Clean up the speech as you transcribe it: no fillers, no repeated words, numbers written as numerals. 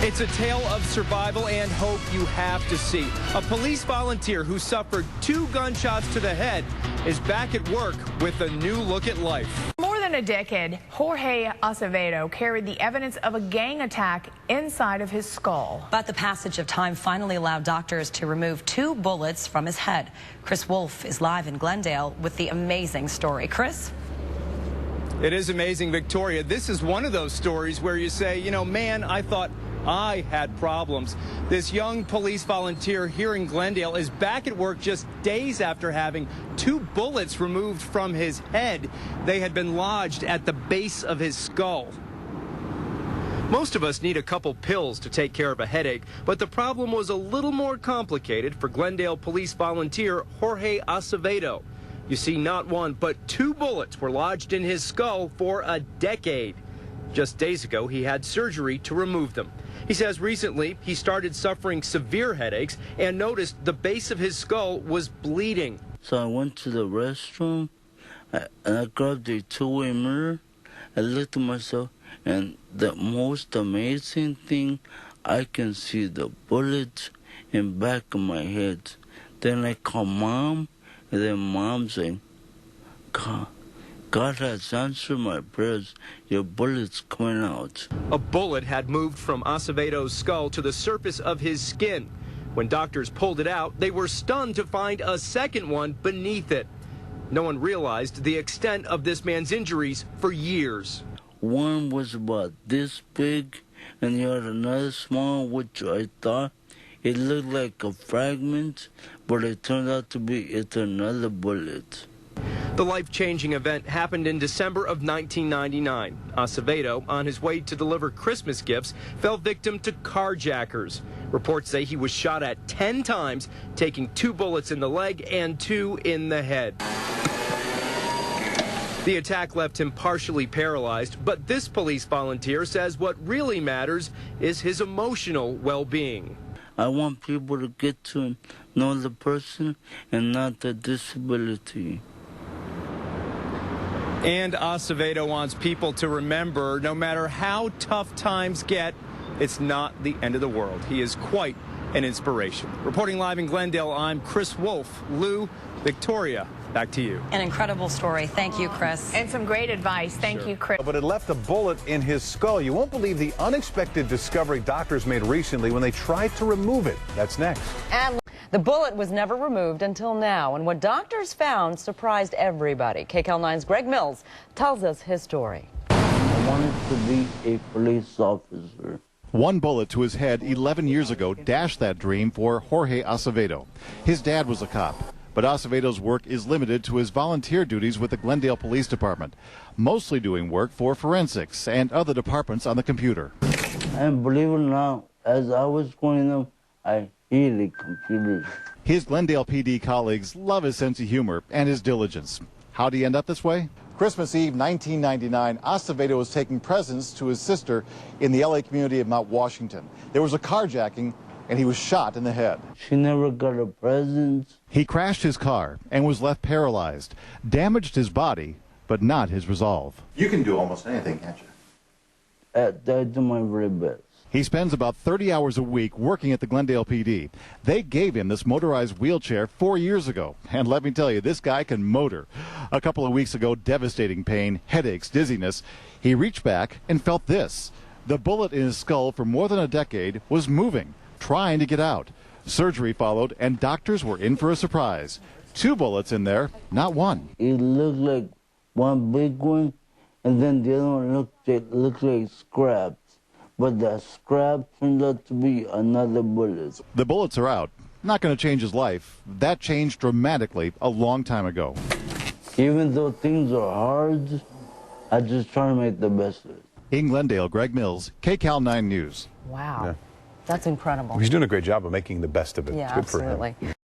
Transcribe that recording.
It's a tale of survival and hope you have to see. A police volunteer who suffered 2 gunshots to the head is back at work with a new look at life. More than a decade, Jorge Acevedo carried the evidence of a gang attack inside of his skull. But the passage of time finally allowed doctors to remove 2 bullets from his head. Chris Wolf is live in Glendale with the amazing story. Chris? It is amazing, Victoria. This is one of those stories where you say, you know, man, I thought I had problems. This young police volunteer here in Glendale is back at work just days after having 2 bullets removed from his head. They had been lodged at the base of his skull. Most of us need a couple pills to take care of a headache, but the problem was a little more complicated for Glendale police volunteer Jorge Acevedo. You see, not 1, but 2 bullets were lodged in his skull for a decade. Just days ago, he had surgery to remove them. He says recently he started suffering severe headaches and noticed the base of his skull was bleeding. So I went to the restroom and I grabbed a 2-way mirror. I looked at myself, and the most amazing thing, I can see the bullets in back of my head. Then I call Mom, and then Mom saying, God has answered my prayers. Your bullet's coming out. A bullet had moved from Acevedo's skull to the surface of his skin. When doctors pulled it out, they were stunned to find a second one beneath it. No one realized the extent of this man's injuries for years. One was about this big, and you had another small, which I thought it looked like a fragment, but it turned out to be another bullet. The life-changing event happened in December of 1999. Acevedo, on his way to deliver Christmas gifts, fell victim to carjackers. Reports say he was shot at 10 times, taking 2 bullets in the leg and 2 in the head. The attack left him partially paralyzed, but this police volunteer says what really matters is his emotional well-being. I want people to get to know the person and not the disability. And Acevedo wants people to remember, no matter how tough times get, it's not the end of the world. He is quite an inspiration. Reporting live in Glendale, I'm Chris Wolf. Lou, Victoria, back to you. An incredible story. Thank you, Chris. And some great advice. Thank you, Chris. But it left a bullet in his skull. You won't believe the unexpected discovery doctors made recently when they tried to remove it. That's next. And the bullet was never removed until now, and what doctors found surprised everybody. KCAL 9's Greg Mills tells us his story. I wanted to be a police officer. 1 bullet to his head 11 years ago dashed that dream for Jorge Acevedo. His dad was a cop, but Acevedo's work is limited to his volunteer duties with the Glendale Police Department, mostly doing work for forensics and other departments on the computer. And believe it or not, as I was growing up, I hated computers. His Glendale PD colleagues love his sense of humor and his diligence. How'd he end up this way? Christmas Eve, 1999, Acevedo was taking presents to his sister in the LA community of Mount Washington. There was a carjacking, and he was shot in the head. She never got a present. He crashed his car and was left paralyzed, damaged his body, but not his resolve. You can do almost anything, can't you? I do my very best. He spends about 30 hours a week working at the Glendale PD. They gave him this motorized wheelchair 4 years ago. And let me tell you, this guy can motor. A couple of weeks ago, devastating pain, headaches, dizziness. He reached back and felt this. The bullet in his skull for more than a decade was moving, trying to get out. Surgery followed, and doctors were in for a surprise. 2 bullets in there, not 1. It looked like one big one, and then the other one looked like scraps. But the scrap turned out to be another bullet. The bullets are out. Not going to change his life. That changed dramatically a long time ago. Even though things are hard, I just try to make the best of it. In Glendale, Greg Mills, KCAL 9 News. Wow. Yeah. That's incredible. He's doing a great job of making the best of it. Yeah, It's good for him. absolutely.